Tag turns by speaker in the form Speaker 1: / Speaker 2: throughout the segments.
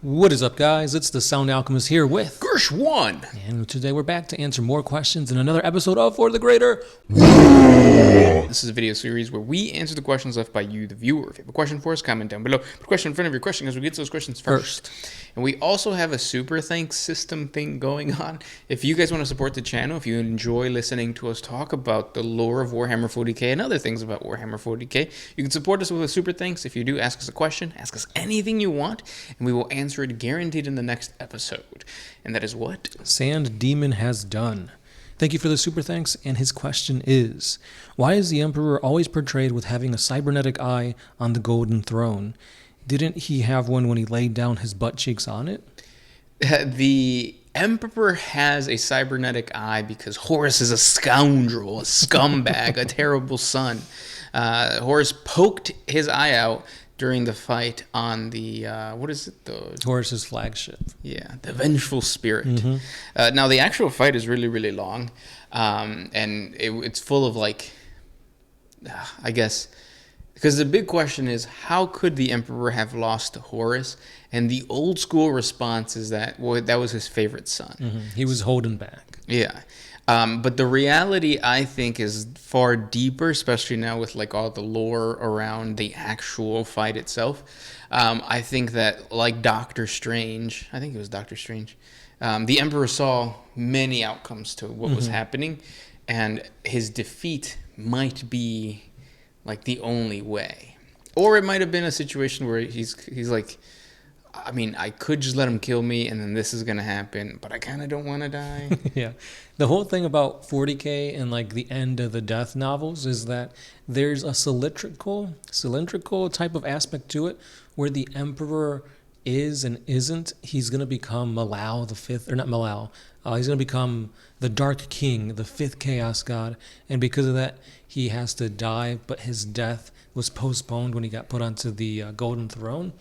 Speaker 1: What is up, guys? It's the Sound Alchemist here with
Speaker 2: Gersh 1.
Speaker 1: and today we're back to answer more questions in another episode of For the Greater.
Speaker 2: This is a video series where we answer the questions left by you, the viewer. If you have a question for us, comment down below. Put a question in front of your question because we get to those questions first. And we also have a super thanks system thing going on. If you guys want to support the channel, if you enjoy listening to us talk about the lore of Warhammer 40K and other things about Warhammer 40K, you can support us with a super thanks. If you do, ask us a question, ask us anything you want, and we will answer it guaranteed in the next episode. And that is what?
Speaker 1: Sand Demon has done. Thank you for the super thanks, and his question is, why is the Emperor always portrayed with having a cybernetic eye on the golden throne? Didn't he have one when he laid down his butt cheeks on it?
Speaker 2: The Emperor has a cybernetic eye because Horus is a scoundrel, a scumbag, a terrible son. Horus poked his eye out during the fight on the, what is it? The
Speaker 1: Horus's flagship.
Speaker 2: Yeah, the Vengeful Spirit. Now, the actual fight is really, really long, and it's full of, like, I guess, because the big question is, how could the Emperor have lost to Horus? And the old school response is that, well, that was his favorite son.
Speaker 1: He was holding back.
Speaker 2: Yeah. But the reality, I think, is far deeper, especially now with like all the lore around the actual fight itself. I think that, like Doctor Strange, I think it was Doctor Strange, the Emperor saw many outcomes to what was happening, and his defeat might be like the only way. Or it might have been a situation where he's like, I mean, I could just let him kill me, and then this is going to happen, but I kind of don't want to die.
Speaker 1: Yeah. The whole thing about 40K and like the end of the death novels is that there's a cylindrical type of aspect to it where the Emperor is and isn't. He's going to become Malao the fifth, or not Malao. He's going to become the Dark King, the fifth Chaos God. And because of that, he has to die, but his death was postponed when he got put onto the Golden Throne.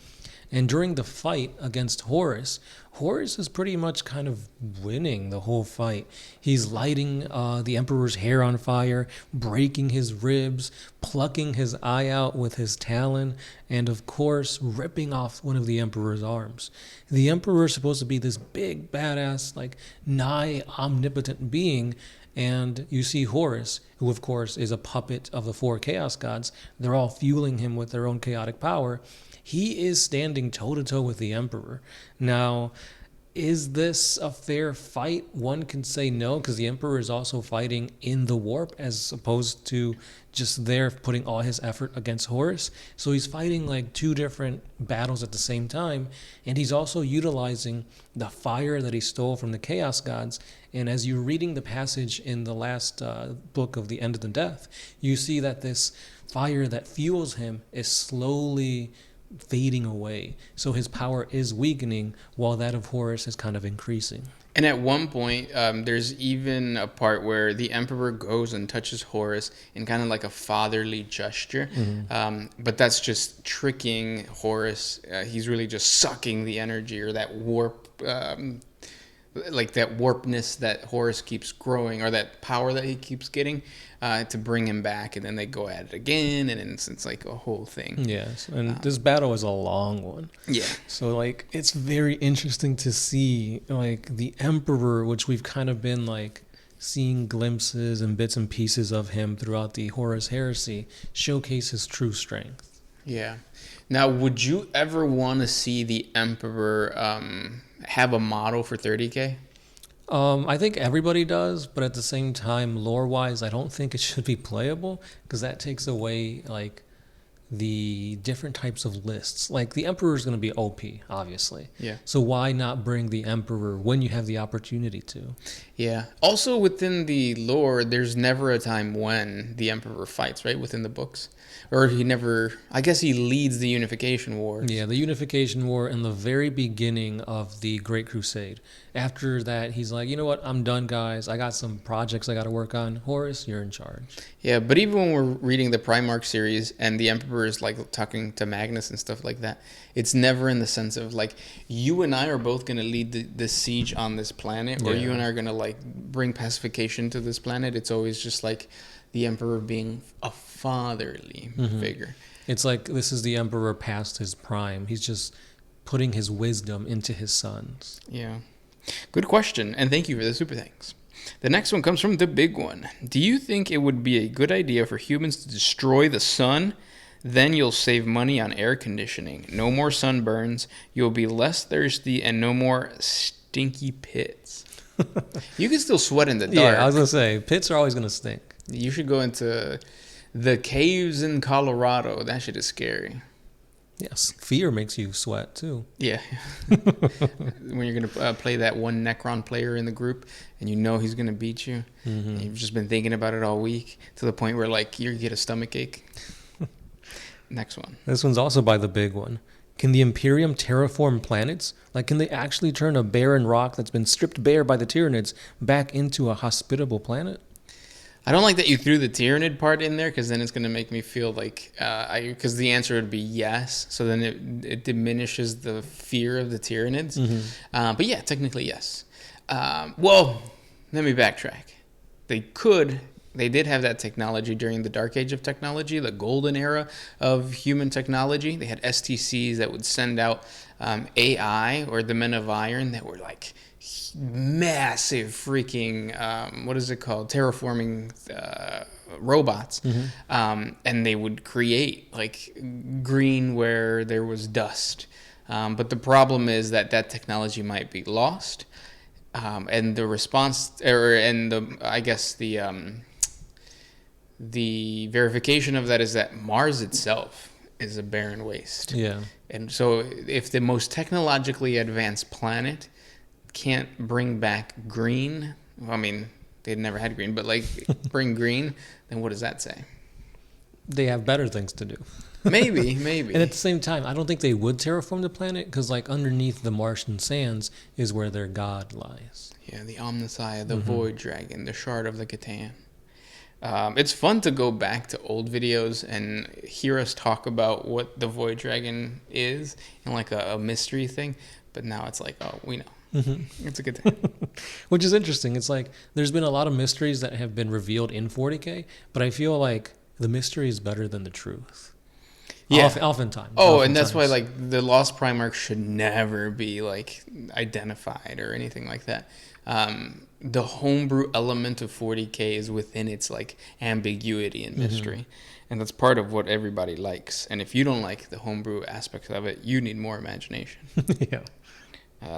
Speaker 1: And during the fight against Horus is pretty much kind of winning the whole fight. He's lighting the Emperor's hair on fire, breaking his ribs, plucking his eye out with his talon, and of course, ripping off one of the Emperor's arms. The Emperor is supposed to be this big, badass, like nigh omnipotent being, and you see Horus, who of course is a puppet of the four Chaos Gods. They're all fueling him with their own chaotic power. He is standing toe-to-toe with the Emperor. Now, is this a fair fight? One can say no, because the Emperor is also fighting in the warp as opposed to just there putting all his effort against Horus. So he's fighting like two different battles at the same time, and he's also utilizing the fire that he stole from the Chaos Gods. And as you're reading the passage in the last book of The End of the Death, you see that this fire that fuels him is slowly fading away. So his power is weakening while that of Horus is kind of increasing.
Speaker 2: And at one point, there's even a part where the Emperor goes and touches Horus in kind of like a fatherly gesture. But that's just tricking Horus. He's really just sucking the energy or that warp, like that warpness that Horus keeps growing, or that power that he keeps getting, to bring him back. And then they go at it again, and it's like a whole thing.
Speaker 1: Yes, and this battle is a long one.
Speaker 2: Yeah.
Speaker 1: So like it's very interesting to see like the Emperor, which we've kind of been like seeing glimpses and bits and pieces of him throughout the Horus Heresy, showcase his true strength.
Speaker 2: Yeah. Now, would you ever want to see the Emperor have a model for 30K?
Speaker 1: I think everybody does, but at the same time, lore-wise, I don't think it should be playable, because that takes away like the different types of lists. Like the Emperor is going to be OP, obviously.
Speaker 2: Yeah.
Speaker 1: So why not bring the Emperor when you have the opportunity to?
Speaker 2: Yeah. Also, within the lore, there's never a time when the Emperor fights, right? Within the books. Or he never, I guess he leads the Unification War.
Speaker 1: Yeah, the Unification War in the very beginning of the Great Crusade. After that, he's like, you know what, I'm done, guys. I got some projects I got to work on. Horus, you're in charge.
Speaker 2: Yeah, but even when we're reading the Primarch series and the Emperor is like talking to Magnus and stuff like that, it's never in the sense of like, you and I are both going to lead the siege on this planet, or you and I are going to like bring pacification to this planet. It's always just like the Emperor being a fatherly figure.
Speaker 1: It's like this is the Emperor past his prime. He's just putting his wisdom into his sons?
Speaker 2: Yeah. Good question, and thank you for the super thanks. The next one comes from the big one. Do you think it would be a good idea for humans to destroy the sun? Then you'll save money on air conditioning. No more sunburns. You'll be less thirsty and no more stinky pits. You can still sweat in the dark.
Speaker 1: Yeah, I was going to say, pits are always going to stink.
Speaker 2: You should go into the caves in Colorado. That shit is scary.
Speaker 1: Yes, fear makes you sweat too.
Speaker 2: Yeah. When you're going to play that one Necron player in the group and you know he's going to beat you. Mm-hmm. And you've just been thinking about it all week to the point where like you get a stomach ache. Next one.
Speaker 1: This one's also by the big one. Can the Imperium terraform planets? Like, can they actually turn a barren rock that's been stripped bare by the Tyranids back into a hospitable planet?
Speaker 2: I don't like that you threw the Tyranid part in there because then it's going to make me feel like, because the answer would be yes. So then it diminishes the fear of the Tyranids. Mm-hmm. But yeah, technically yes. Well, let me backtrack. They did have that technology during the Dark Age of technology, the golden era of human technology. They had STCs that would send out AI or the Men of Iron that were like massive freaking, what is it called? Terraforming robots. Mm-hmm. And they would create like green where there was dust. But the problem is that technology might be lost. And the response, the verification of that is that Mars itself is a barren waste.
Speaker 1: Yeah.
Speaker 2: And so if the most technologically advanced planet can't bring back green, well, I mean, they'd never had green, but like bring green, then what does that say?
Speaker 1: They have better things to do.
Speaker 2: Maybe.
Speaker 1: And at the same time, I don't think they would terraform the planet because like underneath the Martian sands is where their god lies. Yeah,
Speaker 2: the Omnissiah, the Void Dragon, the Shard of the Catan. It's fun to go back to old videos and hear us talk about what the Void Dragon is and like a mystery thing. But now it's like, oh, we know. Mm-hmm. It's a good thing.
Speaker 1: Which is interesting. It's like there's been a lot of mysteries that have been revealed in 40K, but I feel like the mystery is better than the truth.
Speaker 2: Yeah.
Speaker 1: Oftentimes.
Speaker 2: And that's why like the Lost Primarch should never be like identified or anything like that. The homebrew element of 40K is within its like ambiguity and mystery. Mm-hmm. And that's part of what everybody likes. And if you don't like the homebrew aspects of it, you need more imagination.
Speaker 1: Yeah.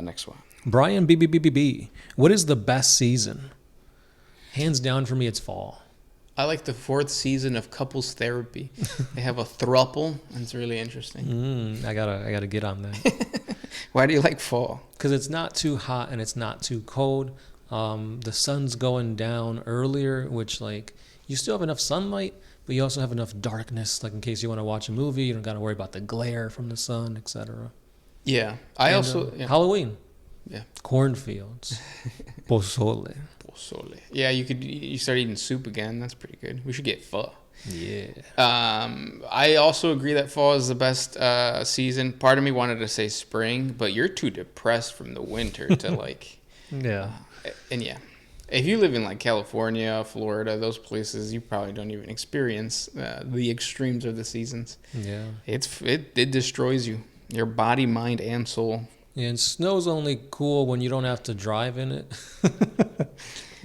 Speaker 2: Next one.
Speaker 1: Brian BBBBB. What is the best season? Hands down for me, it's fall.
Speaker 2: I like the 4th season of couples therapy. They have a throuple, and it's really interesting.
Speaker 1: I gotta get on that.
Speaker 2: Why do you like fall?
Speaker 1: Because it's not too hot and it's not too cold. The sun's going down earlier, which like you still have enough sunlight, but you also have enough darkness, like in case you want to watch a movie, you don't got to worry about the glare from the sun, etc.
Speaker 2: Yeah,
Speaker 1: Halloween.
Speaker 2: Yeah,
Speaker 1: cornfields, pozole.
Speaker 2: Yeah, you start eating soup again. That's pretty good. We should get pho.
Speaker 1: Yeah.
Speaker 2: I also agree that fall is the best season. Part of me wanted to say spring, but you're too depressed from the winter to like.
Speaker 1: Yeah.
Speaker 2: And yeah, if you live in like California, Florida, those places, you probably don't even experience the extremes of the seasons.
Speaker 1: Yeah.
Speaker 2: It destroys you, your body, mind, and soul.
Speaker 1: Yeah, and snow's only cool when you don't have to drive in it.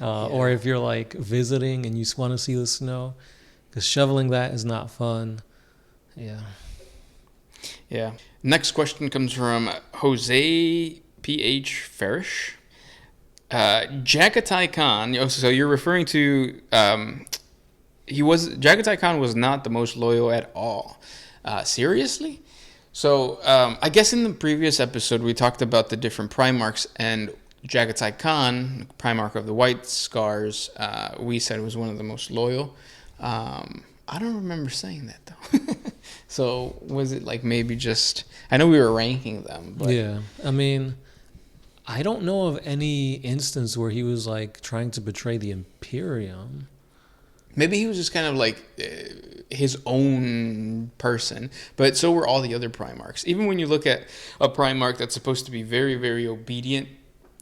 Speaker 1: Or if you're like visiting and you just want to see the snow. Because shoveling that is not fun. Yeah.
Speaker 2: Yeah. Next question comes from Jose P.H. Farish. Jagatai Khan. So you're referring to... Jagatai Khan was not the most loyal at all. Seriously? So I guess in the previous episode we talked about the different Primarchs, and Jagatai Khan, Primarch of the White Scars, we said was one of the most loyal. I don't remember saying that though. So was it like maybe just... I know we were ranking them, but...
Speaker 1: Yeah, I mean, I don't know of any instance where he was like trying to betray the Imperium.
Speaker 2: Maybe he was just kind of like his own person, but so were all the other Primarchs. Even when you look at a Primarch that's supposed to be very, very obedient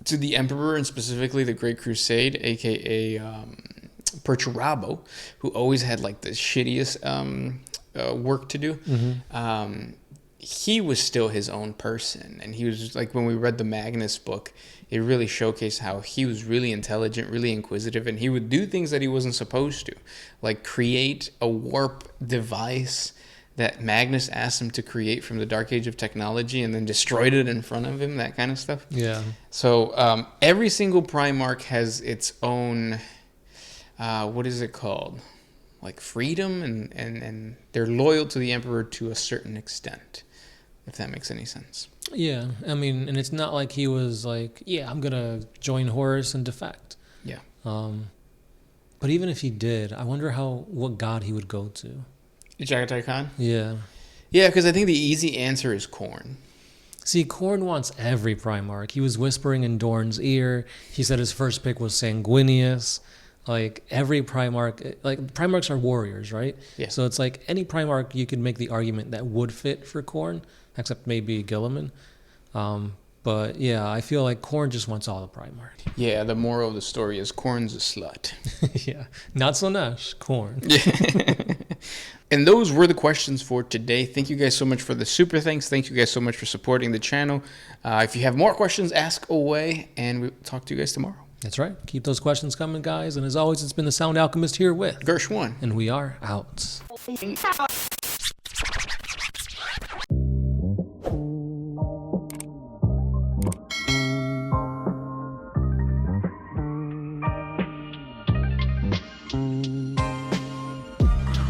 Speaker 2: to the Emperor, and specifically the Great Crusade, aka Perturabo, who always had like the shittiest work to do. Mm-hmm. he was still his own person. And he was like, when we read the Magnus book, it really showcased how he was really intelligent, really inquisitive, and he would do things that he wasn't supposed to, like create a warp device that Magnus asked him to create from the Dark Age of technology and then destroyed it in front of him, that kind of stuff.
Speaker 1: Yeah.
Speaker 2: So every single Primarch has its own, what is it called? Like freedom, and they're loyal to the Emperor to a certain extent, if that makes any sense.
Speaker 1: Yeah, I mean, and it's not like he was like, yeah, I'm going to join Horus and defect.
Speaker 2: Yeah.
Speaker 1: But even if he did, I wonder what god he would go to.
Speaker 2: Jagatai Khan?
Speaker 1: Yeah.
Speaker 2: Yeah, because I think the easy answer is Khorne.
Speaker 1: See, Khorne wants every Primarch. He was whispering in Dorne's ear. He said his first pick was Sanguinius. Like, every Primarch... Like, Primarchs are warriors, right?
Speaker 2: Yeah.
Speaker 1: So it's like, any Primarch, you could make the argument that would fit for Khorne, except maybe Gilliman. But, yeah, I feel like Khorne just wants all the Primarch.
Speaker 2: Yeah, the moral of the story is Khorne's a slut.
Speaker 1: Yeah. Not so much. Khorne.
Speaker 2: Yeah. And those were the questions for today. Thank you guys so much for the super thanks. Thank you guys so much for supporting the channel. If you have more questions, ask away, and we'll talk to you guys tomorrow.
Speaker 1: That's right. Keep those questions coming, guys. And as always, it's been the Sound Alchemist here with
Speaker 2: Gersh1.
Speaker 1: And we are out.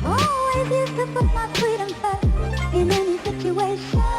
Speaker 3: Always used to put my freedom first in any situation.